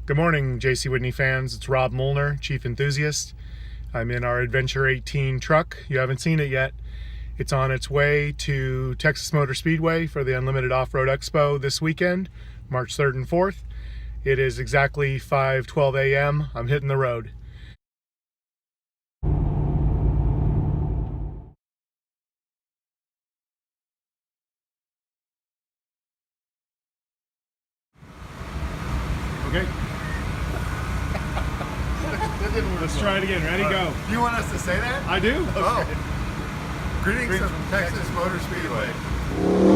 Good morning, JC Whitney fans. It's Rob Molnar, Chief Enthusiast. I'm in our Adventure 18 truck. You haven't seen it yet. It's on its way to Texas Motor Speedway for the Unlimited Off-Road Expo this weekend, March 3rd and 4th. It is exactly 5:12 a.m. I'm hitting the road. Okay. Let's try it again. Ready, go. You want us to say that? I do. Oh. Greetings from Texas Motor Speedway.